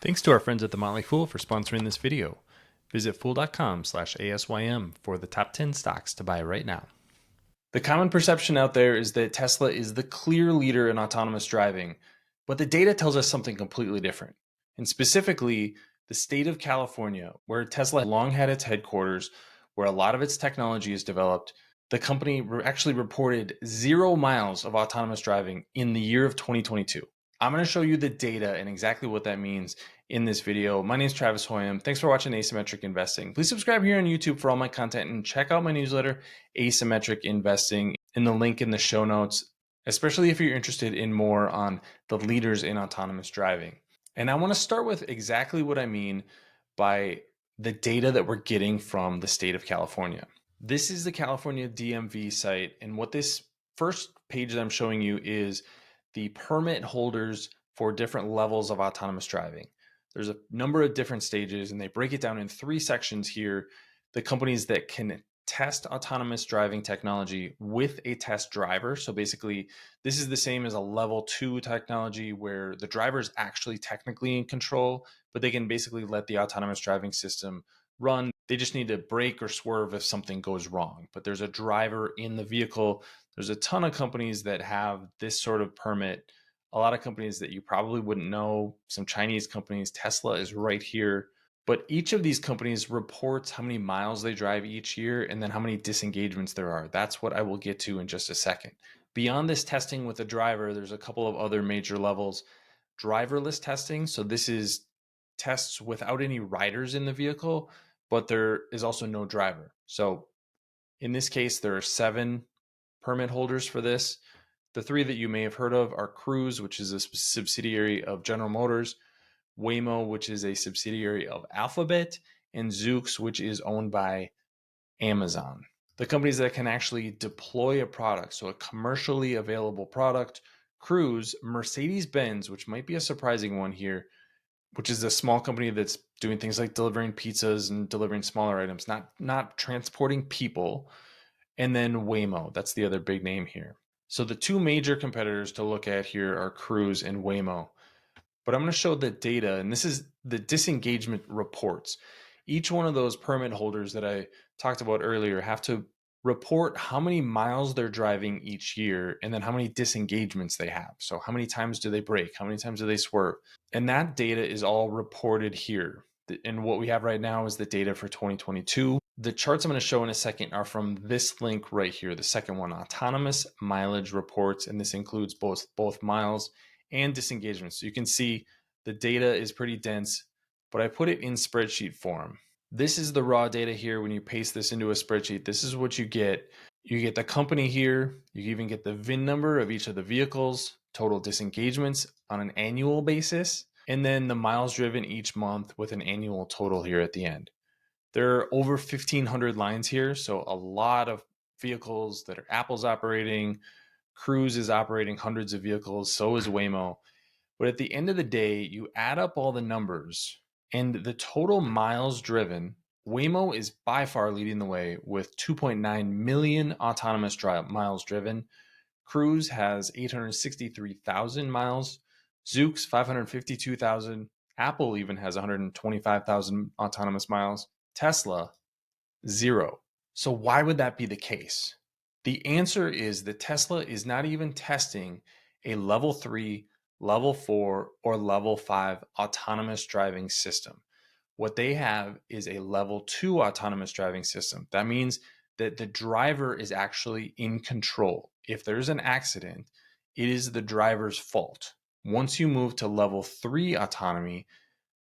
Thanks to our friends at The Motley Fool for sponsoring this video. Visit fool.com/ASYM for the top 10 stocks to buy right now. The common perception out there is that Tesla is the clear leader in autonomous driving, but the data tells us something completely different. And specifically, the state of California, where Tesla long had its headquarters, where a lot of its technology is developed, the company actually reported 0 miles of autonomous driving in the year of 2022. I'm going to show you the data and exactly what that means in this video. My name is Travis Hoyam. Thanks for watching Asymmetric Investing. Please subscribe here on YouTube for all my content and check out my newsletter, Asymmetric Investing, in the link in the show notes, especially if you're interested in more on the leaders in autonomous driving. And I want to start with exactly what I mean by the data that we're getting from the state of California. This is the California DMV site, and what this first page that I'm showing you is the permit holders for different levels of autonomous driving. There's a number of different stages, and they break it down in 3 sections here. The companies that can test autonomous driving technology with a test driver. So basically, this is the same as a level 2 technology where the driver is actually technically in control, but they can basically let the autonomous driving system run. They just need to brake or swerve if something goes wrong. But there's a driver in the vehicle. There's a ton of companies that have this sort of permit. A lot of companies that you probably wouldn't know, some Chinese companies. Tesla is right here. But each of these companies reports how many miles they drive each year and then how many disengagements there are. That's what I will get to in just a second. Beyond this testing with a driver, there's a couple of other major levels. Driverless testing. So this is tests without any riders in the vehicle, but there is also no driver. So in this case, there are 7 permit holders for this. The 3 that you may have heard of are Cruise, which is a subsidiary of General Motors, Waymo, which is a subsidiary of Alphabet, and Zoox, which is owned by Amazon. The companies that can actually deploy a product, so a commercially available product, Cruise, Mercedes-Benz, which might be a surprising one here, which is a small company that's doing things like delivering pizzas and delivering smaller items, not transporting people, and then Waymo, that's the other big name here. So the 2 major competitors to look at here are Cruise and Waymo. But I'm going to show the data, and this is the disengagement reports. Each one of those permit holders that I talked about earlier have to report how many miles they're driving each year and then how many disengagements they have. So how many times do they brake? How many times do they swerve? And that data is all reported here. And what we have right now is the data for 2022. The charts I'm going to show in a second are from this link right here, the second one, autonomous mileage reports, and this includes both miles and disengagements. So you can see the data is pretty dense, but I put it in spreadsheet form. This is the raw data here. When you paste this into a spreadsheet, this is what you get. You get the company here. You even get the VIN number of each of the vehicles, total disengagements on an annual basis, and then the miles driven each month with an annual total here at the end. There are over 1,500 lines here, so a lot of vehicles that are Apple's operating. Cruise is operating hundreds of vehicles, so is Waymo. But at the end of the day, you add up all the numbers and the total miles driven. Waymo is by far leading the way with 2.9 million autonomous miles driven. Cruise has 863,000 miles. Zoox, 552,000. Apple even has 125,000 autonomous miles. Tesla, 0. So why would that be the case? The answer is that Tesla is not even testing a level 3, level 4, or level 5 autonomous driving system. What they have is a level 2 autonomous driving system. That means that the driver is actually in control. If there's an accident, it is the driver's fault. Once you move to level 3 autonomy,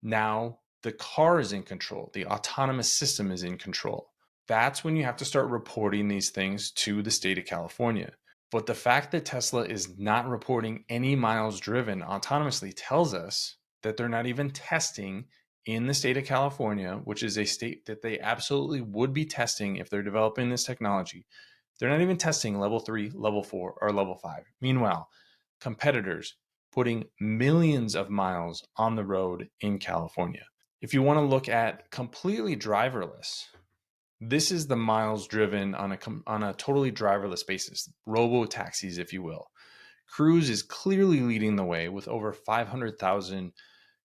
now the car is in control. The autonomous system is in control. That's when you have to start reporting these things to the state of California. But the fact that Tesla is not reporting any miles driven autonomously tells us that they're not even testing in the state of California, which is a state that they absolutely would be testing if they're developing this technology. They're not even testing level 3, level 4, or level 5. Meanwhile, competitors putting millions of miles on the road in California. If you want to look at completely driverless, this is the miles driven on a totally driverless basis, robo taxis, if you will. Cruise is clearly leading the way with over 500,000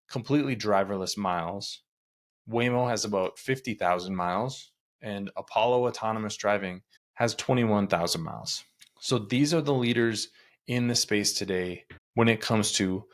completely driverless miles. Waymo has about 50,000 miles, and Apollo Autonomous Driving has 21,000 miles. So these are the leaders in the space today when it comes to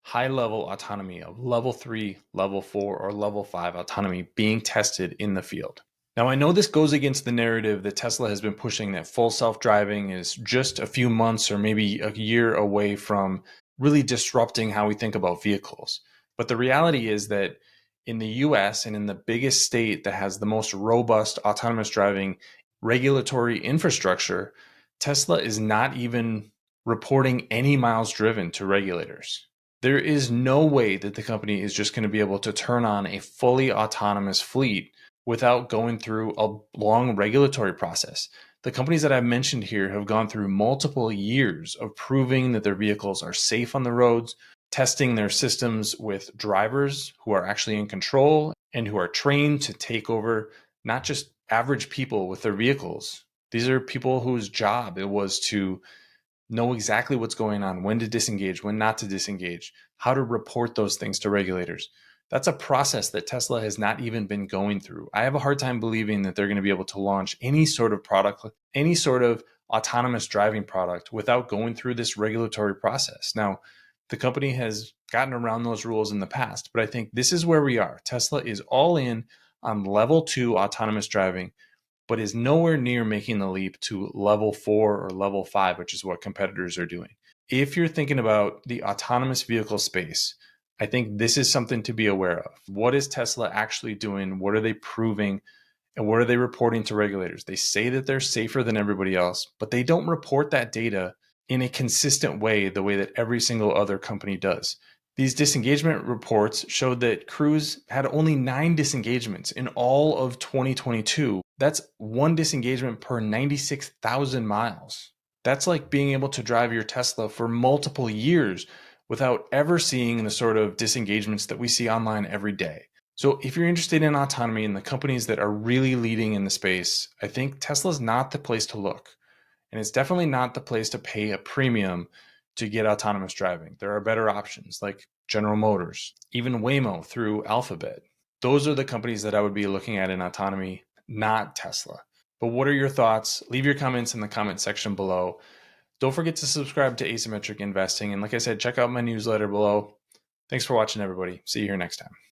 high level autonomy of level 3, level 4, or level 5 autonomy being tested in the field. Now, I know this goes against the narrative that Tesla has been pushing, that full self-driving is just a few months or maybe a year away from really disrupting how we think about vehicles. But the reality is that in the US and in the biggest state that has the most robust autonomous driving regulatory infrastructure, Tesla is not even reporting any miles driven to regulators. There is no way that the company is just going to be able to turn on a fully autonomous fleet without going through a long regulatory process. The companies that I've mentioned here have gone through multiple years of proving that their vehicles are safe on the roads, testing their systems with drivers who are actually in control and who are trained to take over not just average people with their vehicles. These are people whose job it was to know exactly what's going on, when to disengage, when not to disengage, how to report those things to regulators. That's a process that Tesla has not even been going through. I have a hard time believing that they're going to be able to launch any sort of product, any sort of autonomous driving product without going through this regulatory process. Now, the company has gotten around those rules in the past, but I think this is where we are. Tesla is all in on level 2 autonomous driving, but is nowhere near making the leap to level 4 or level 5, which is what competitors are doing. If you're thinking about the autonomous vehicle space, I think this is something to be aware of. What is Tesla actually doing? What are they proving? And what are they reporting to regulators? They say that they're safer than everybody else, but they don't report that data in a consistent way, the way that every single other company does. These disengagement reports showed that Cruise had only 9 disengagements in all of 2022. That's one disengagement per 96,000 miles. That's like being able to drive your Tesla for multiple years without ever seeing the sort of disengagements that we see online every day. So if you're interested in autonomy and the companies that are really leading in the space, I think Tesla's not the place to look. And it's definitely not the place to pay a premium to get autonomous driving. There are better options like General Motors, even Waymo through Alphabet. Those are the companies that I would be looking at in autonomy, not Tesla. But what are your thoughts? Leave your comments in the comment section below. Don't forget to subscribe to Asymmetric Investing. And like I said, check out my newsletter below. Thanks for watching, everybody. See you here next time.